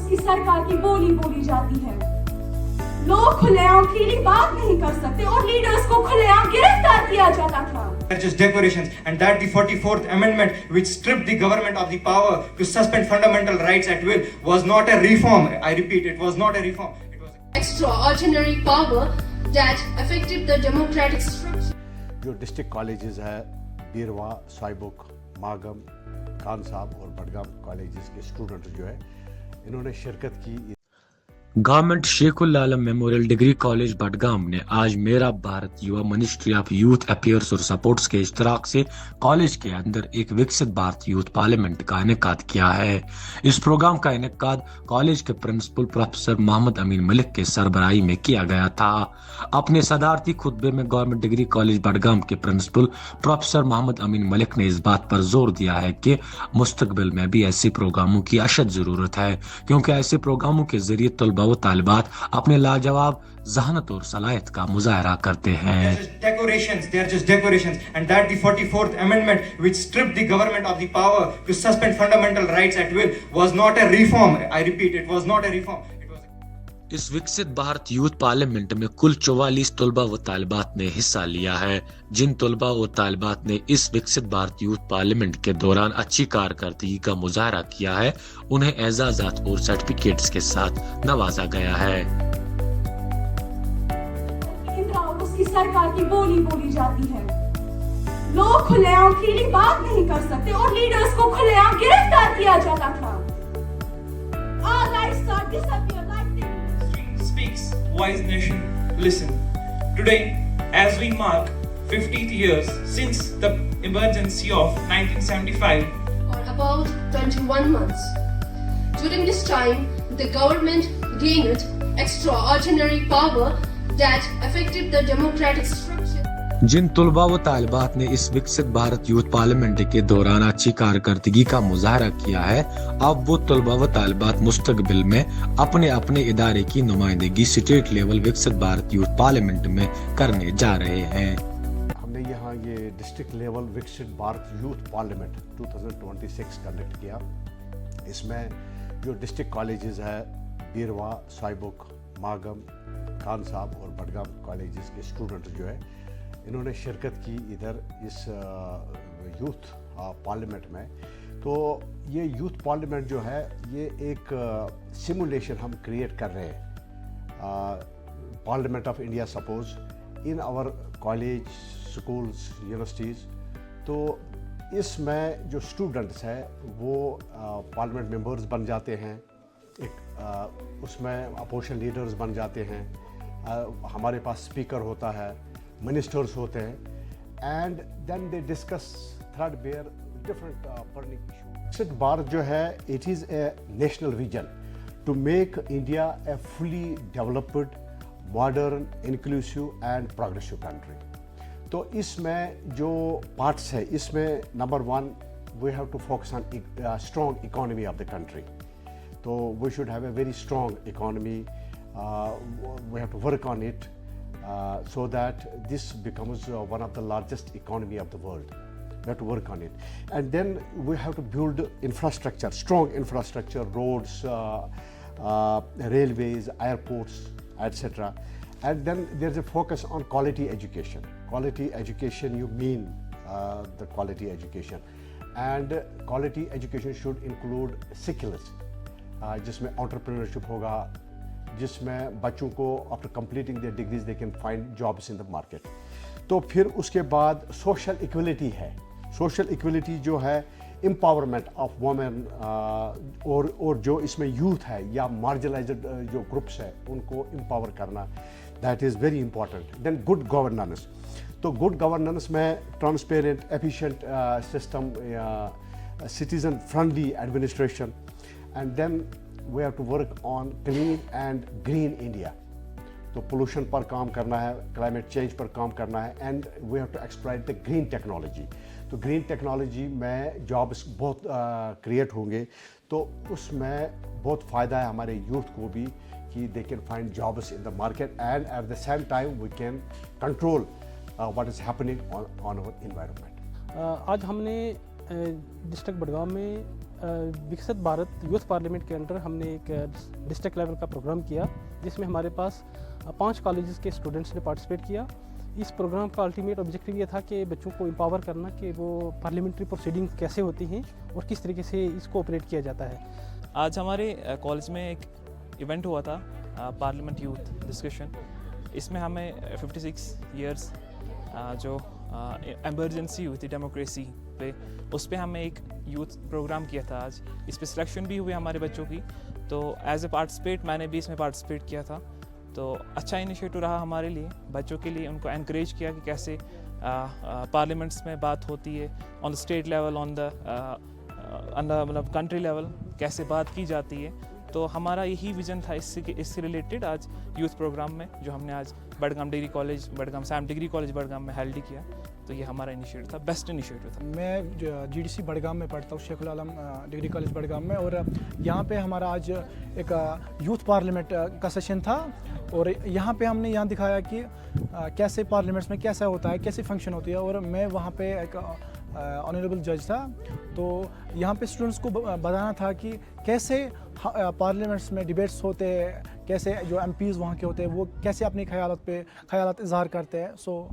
उसकी सरकार की बोली बोली जाती है। लोग खुलेआम फ्रीली बात नहीं कर सकते और लीडर्स को खुलेआम गिरफ्तार किया जाता था। Just declarations, and that the 44th Amendment, which stripped the government of the power to suspend fundamental rights at will, was not a reform. I repeat, it was not a reform. It was extraordinary power that affected the democratic structure. जो district colleges है बीरवा, साइबुक, मागम, खान साहब और Budgam colleges के student जो है इन्होंने शिरकत की। गवर्नमेंट शेखुल आलम मेमोरियल डिग्री कॉलेज बडगाम ने आज मेरा भारत युवा मिनिस्ट्री ऑफ यूथ अफेयर्स और सपोर्ट्स के इश्तराक से कॉलेज के अंदर एक विकसित भारत यूथ पार्लियामेंट का इनेकाद किया है। इस प्रोग्राम का इनेकाद कॉलेज के प्रिंसिपल प्रोफेसर मोहम्मद अमीन मलिक के सरबराही में किया गया था। अपने सदारती खुतबे में गवर्नमेंट डिग्री कॉलेज बडगाम के प्रिंसिपल प्रोफेसर मोहम्मद अमीन मलिक ने इस बात पर जोर दिया है कि मुस्तकबिल में भी ऐसे प्रोग्रामों की अशद जरूरत है, क्योंकि ऐसे प्रोग्रामों के जरिए तलबा व तालिबात अपने लाजवाब जहानत और सलाहियत का मुजाहरा करते हैं। they are just declarations, and that the 44th Amendment, which stripped the government of the power to suspend fundamental rights at will, was not a reform. I repeat, it was not a reform. इस विकसित Bharat youth parliament में कुल 44 तलबा व तालिबात ने हिस्सा लिया है। जिन तलबा व तालिबात ने इस विकसित भारत यूथ पार्लियामेंट के दौरान अच्छी कारकर्दगी का मुजाहरा किया है, उन्हें एजाजात और सर्टिफिकेट्स के साथ नवाजा गया है। और उसकी सरकार की बोली बोली जाती है। लोग खुलेआम फ्रीली बात नहीं कर सकते और लीडर्स को खुलेआम गिरफ्तार किया जाता था। Our lives are disappear like this. Speaks wise nation, listen. Today, as we mark 50th years since the emergency of 1975, Or about 21 months. During this time, the government gained extraordinary power that affected the democratic structure. जिन तलबा व तालिबात ने इस विकसित Bharat youth parliament के दौरान अच्छी कारकर्दगी का मुजाहरा किया है, अब वो तलबा व तालिबात मुस्तकबिल में अपने अपने इदारे की नुमाइंदगी स्टेट लेवल विकसित भारत यूथ पार्लियामेंट में करने जा रहे हैं। हमने यहाँ ये डिस्ट्रिक्ट लेवल विकसित भारत यूथ पार्लियामेंट 2026 कंडक्ट किया। इसमें जो डिस्ट्रिक्ट कॉलेजेस है बीरवा, साइबुक, मागम, खान साहब और बडगाम कॉलेजेस के स्टूडेंट जो है इन्होंने शिरकत की इधर इस यूथ पार्लियामेंट में। तो ये यूथ पार्लियामेंट जो है ये एक सिमुलेशन हम क्रिएट कर रहे हैं। Parliament of India suppose in our college, schools, universities. तो इसमें जो स्टूडेंट्स हैं वो पार्लियामेंट मेंबर्स बन जाते हैं, एक उसमें अपोजिशन लीडर्स बन जाते हैं, हमारे पास स्पीकर होता है, मिनिस्टर्स होते हैं, and then they discuss threadbare different burning issue. Bharat जो है it is a national vision to make India a fully developed, modern, inclusive and progressive country. तो इसमें जो पार्ट्स है, इसमें number 1 we have to focus on strong economy of the country. तो we should have a very strong economy, we have to work on it so that this becomes one of the largest economy of the world. We have to work on it, and then we have to build infrastructure, strong infrastructure, roads, railways, airports, etc. And then there's a focus on quality education. Quality education, you mean the quality education, and quality education should include skills, जिसमें entrepreneurship होगा, जिसमें बच्चों को after completing there degrees they can find jobs in the market. तो फिर उसके बाद social equality है। सोशल इक्वलिटी जो है एम्पावरमेंट ऑफ वुमेन, और जो इसमें यूथ है या मार्जिनलाइज्ड जो ग्रुप्स है उनको एम्पावर करना, that is very important. Then good governance. तो गुड गवर्नेंस में transparent, efficient system, citizen friendly administration, and then we have to work on clean and green India. तो पोल्यूशन पर काम करना है, क्लाइमेट चेंज पर काम करना है, and we have to exploit the green technology. तो ग्रीन टेक्नोलॉजी में जॉब्स बहुत क्रिएट होंगे, तो उसमें बहुत फ़ायदा है हमारे यूथ को भी कि they can find jobs in the market, and at the same time we can control what is happening on our environment. आज हमने डिस्ट्रिक्ट बडगाम में विकसित भारत यूथ पार्लियामेंट के अंडर हमने एक डिस्ट्रिक्ट लेवल का प्रोग्राम किया जिसमें हमारे पास 5 कॉलेजेस के स्टूडेंट्स ने पार्टिसिपेट किया। इस प्रोग्राम का अल्टीमेट ऑब्जेक्टिव ये था कि बच्चों को एम्पावर करना कि वो पार्लियामेंट्री प्रोसीडिंग्स कैसे होती हैं और किस तरीके से इसको ऑपरेट किया जाता है। आज हमारे कॉलेज में एक इवेंट हुआ था पार्लियामेंट यूथ डिस्कशन। इसमें हमें 56 इयर्स जो एमरजेंसी हुई थी डेमोक्रेसी पे, उस पर हमें एक यूथ प्रोग्राम किया था। आज इस पर सिलेक्शन भी हुई हमारे बच्चों की, तो एज ए पार्टिसिपेट मैंने भी इसमें पार्टिसिपेट किया था। तो अच्छा इनिशिएटिव रहा हमारे लिए, बच्चों के लिए। उनको एनकरेज किया कि कैसे पार्लियामेंट्स में बात होती है, on the state level, on the मतलब कंट्री लेवल कैसे बात की जाती है। तो हमारा यही विज़न था इससे रिलेटेड आज यूथ प्रोग्राम में, जो हमने आज Budgam degree college, Budgam Sam degree college Budgam में हेल्ड किया। तो ये हमारा इनिशिएटिव था, बेस्ट इनिशिएटिव था। मैं GDC बडगाम में पढ़ता हूँ, शेखुल आलम डिग्री कॉलेज बडगाम में, और यहाँ पे हमारा आज एक यूथ पार्लियामेंट का सेशन था। और यहाँ पे हमने यहाँ दिखाया कि कैसे पार्लियामेंट्स में कैसा होता है, कैसे फंक्शन होती है। और मैं वहाँ पे एक ऑनरेबल जज था, तो यहाँ पे स्टूडेंट्स को बताना था कि कैसे पार्लियामेंट्स में डिबेट्स होते हैं, कैसे जो MPs वहाँ के होते हैं वो कैसे अपनी ख्यालात इजहार करते हैं। सो